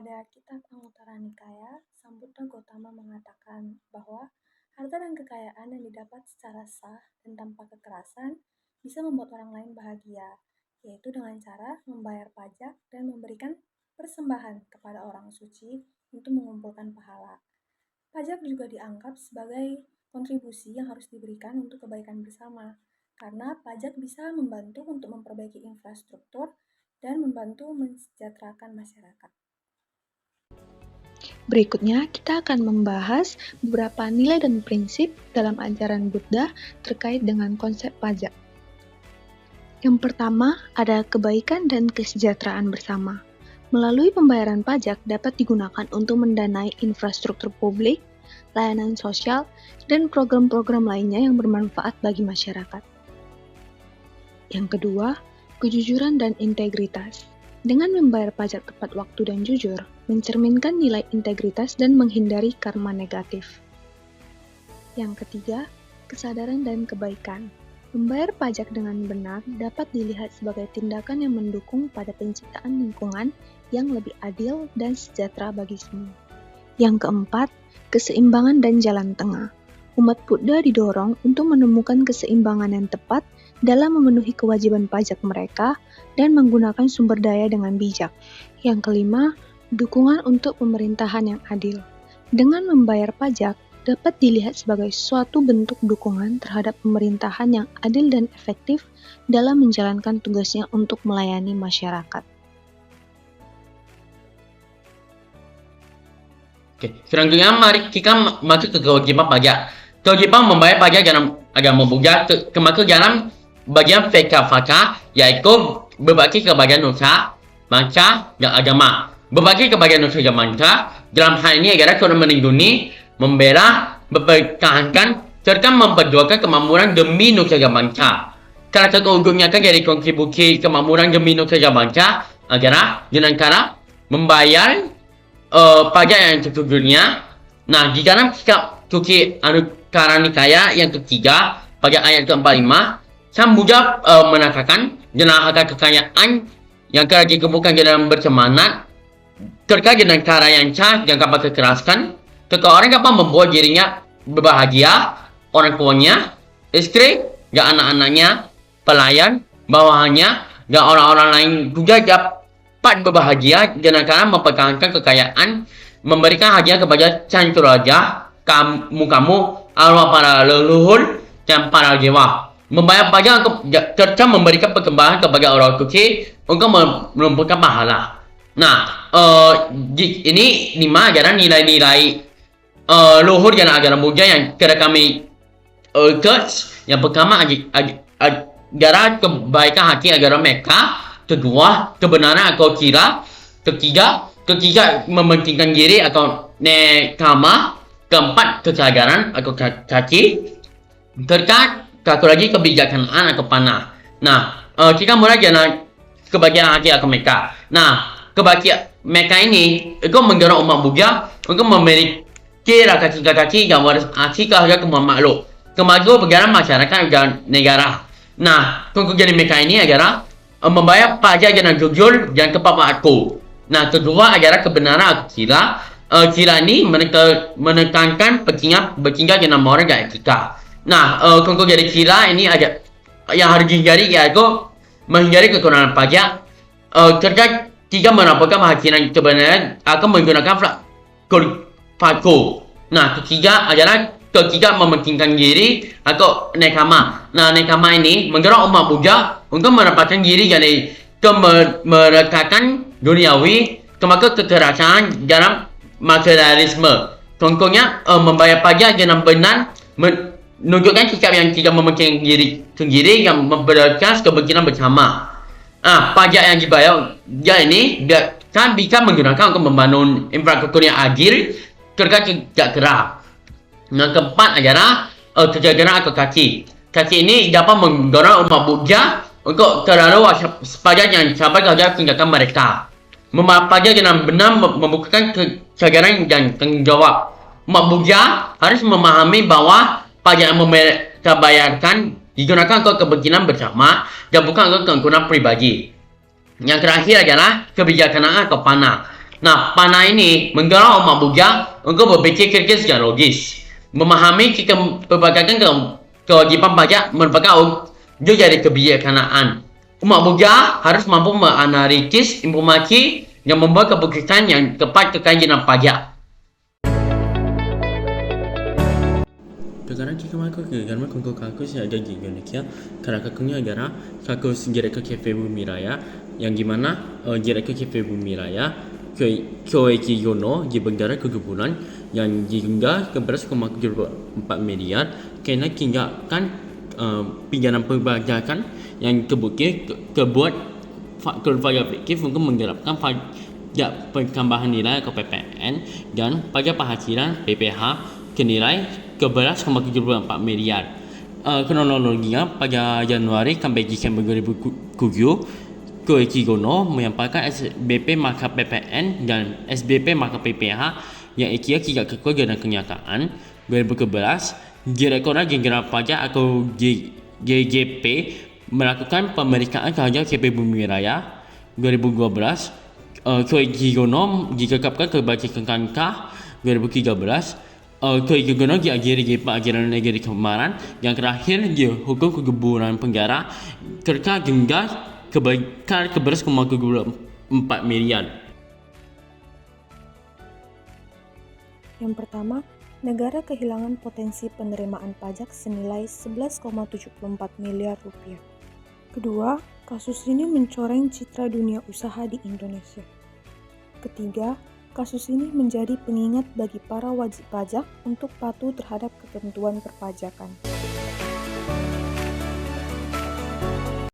Pada Kitab Anguttara Nikaya, Sambuddha Gautama mengatakan bahwa harta dan kekayaan yang didapat secara sah dan tanpa kekerasan bisa membuat orang lain bahagia, yaitu dengan cara membayar pajak dan memberikan persembahan kepada orang suci untuk mengumpulkan pahala. Pajak juga dianggap sebagai kontribusi yang harus diberikan untuk kebaikan bersama, karena pajak bisa membantu untuk memperbaiki infrastruktur dan membantu mensejahterakan masyarakat. Berikutnya, kita akan membahas beberapa nilai dan prinsip dalam ajaran Buddha terkait dengan konsep pajak. Yang pertama, ada kebaikan dan kesejahteraan bersama. Melalui pembayaran pajak dapat digunakan untuk mendanai infrastruktur publik, layanan sosial, dan program-program lainnya yang bermanfaat bagi masyarakat. Yang kedua, kejujuran dan integritas. Dengan membayar pajak tepat waktu dan jujur, mencerminkan nilai integritas dan menghindari karma negatif. Yang ketiga, kesadaran dan kebaikan. Membayar pajak dengan benar dapat dilihat sebagai tindakan yang mendukung pada penciptaan lingkungan yang lebih adil dan sejahtera bagi semua. Yang keempat, keseimbangan dan jalan tengah. Umat Buddha didorong untuk menemukan keseimbangan yang tepat dalam memenuhi kewajiban pajak mereka dan menggunakan sumber daya dengan bijak. Yang kelima, dukungan untuk pemerintahan yang adil. Dengan membayar pajak, dapat dilihat sebagai suatu bentuk dukungan terhadap pemerintahan yang adil dan efektif dalam menjalankan tugasnya untuk melayani masyarakat. Oke, selanjutnya mari kita masuk ke kewajiban pajak. Kewajiban membayar pajak dalam agama Buddha termasuk dalam bagian feka, yaitu berbakti kepada nusa, bangsa, dan agama. Berbakti kepada nusa dan bangsa dalam hal ini adalah sudah melindungi, membela, mempertahankan, serta memperjuangkan kemakmuran demi nusa dan bangsa. Salah satu wujud nyata dari kontribusi kemakmuran demi nusa dan bangsa adalah dengan cara membayar pajak yang sesungguhnya. Nah, di dalam kitab suci Anguttara Nikaya yang ketiga, pada ayat ke-45, Sang Buddha mengatakan dengan harta kekayaan yang telah dikumpulkan dalam bersemangat terkait dengan cara yang sah dan tanpa kekerasan, seseorang dapat membuat dirinya berbahagia, orang tuanya, istri, dan anak-anaknya, pelayan, bawahannya, dan orang-orang lain juga dapat berbahagia dengan cara mempertahankan kekayaan, memberikan hadiah kepada sang raja, kamu, arwah para leluhur, dan para dewa. Membayar pajak untuk serta memberikan persembahan kepada orang suci untuk mengumpulkan pahala. Nah, ini 5 adalah nilai-nilai luhur dalam ajaran Buddha yang telah kami search. Yang pertama adalah kebaikan hati ajaran mereka. Kedua, kebenaran atau kira. Ketiga, mementingkan diri atau nekama. Keempat, kesadaran atau kaki. Satu lagi kebijaksanaan atau panah. Nah, kita mulai dengan kebahagiaan hati atau mereka. Nah, kebahagiaan mereka ini itu mendorong umat Buddha untuk memiliki rasa cinta-kasih dan waras asih terhadap semua makhluk, termasuk dalam masyarakat dan negara. Nah, untuk jadi mereka ini adalah membayar pajak dengan jujur dan tepat waktu. Nah, kedua adalah kebenaran atau sila. Sila ini menekankan pentingnya bertindak dengan moral dan etika. Nah, untuk jadi sila ini ada yang harus dihindari, yaitu menghindari kekurangan pajak, serta tidak melaporkan penghasilan sebenarnya akan menggunakan fakku. Nah, ketiga adalah mementingkan diri atau nekama. Nah, nekama ini mendorong umat Buddha untuk mendapatkan diri dari kemerekakan duniawi, termasuk kekerasan dalam materialisme. Contohnya, membayar pajak dengan benar, menunjukkan sikap yang tidak mementingkan diri sendiri yang memperluas kepentingan bersama. Pajak yang dibayar ini kan bisa menggunakan untuk membangun infrastruktur yang adil, serta sejahtera. Yang keempat adalah kesejahteraan atau kaki. Kaki ini dapat mendorong umat Buddha untuk selalu waspada dan sabar terhadap tindakan mereka. Membayar pajak dengan benar membutuhkan kesadaran dan tanggung jawab. Umat Buddha harus memahami bahwa pajak yang mereka bayarkan digunakan untuk kepentingan bersama dan bukan untuk keuntungan pribadi. Yang terakhir adalah kebijaksanaan atau panah. Nah, panah ini menggerak umat buja untuk berpikir kritis dan logis. Memahami pelbagai kewajiban pajak merupakan wujud dari kebijaksanaan. Umat buja harus mampu menganalisis informasi yang membuat keputusan yang tepat terkait dengan pajak. Sekarang jika maku ke karena kongko kaku saya ada di Indonesia karena kakunya adalah kaku gerak ke Cafe Bumi Raya yang gimana gerak ke Cafe Bumi Raya Kyoeki Yono di Bandara Keguburan yang hingga ke 11,4 miliar karena tinggalkan pinjaman perpajakan yang kebukti kebuat faktor variabel fiktif untuk menggerakkan pajak pertambahan nilai atau PPN dan pajak penghasilan PPH ke nilai ke 11,74 miliar. Kronologinya pada Januari sampai Desember 2007 Kyoeki Yono menyampaikan SBP maka PPN dan SBP maka PPH yang ia tidak sesuai dengan kenyataan. 2011 Direktorat Jenderal Pajak atau GJP melakukan pemeriksaan terhadap CP Bumi Raya. 2012 Kyoeki Yono ditetapkan sebagai tersangka. 2013 Kyoeki Yono diakhiri di pengadilan negeri Semarang yang terakhir dihukum keguburan penjara serta denda kebaikan ke 11,4 miliar. Yang pertama, negara kehilangan potensi penerimaan pajak senilai 11,74 miliar rupiah. Kedua, kasus ini mencoreng citra dunia usaha di Indonesia. Ketiga, kasus ini menjadi pengingat bagi para wajib pajak untuk patuh terhadap ketentuan perpajakan.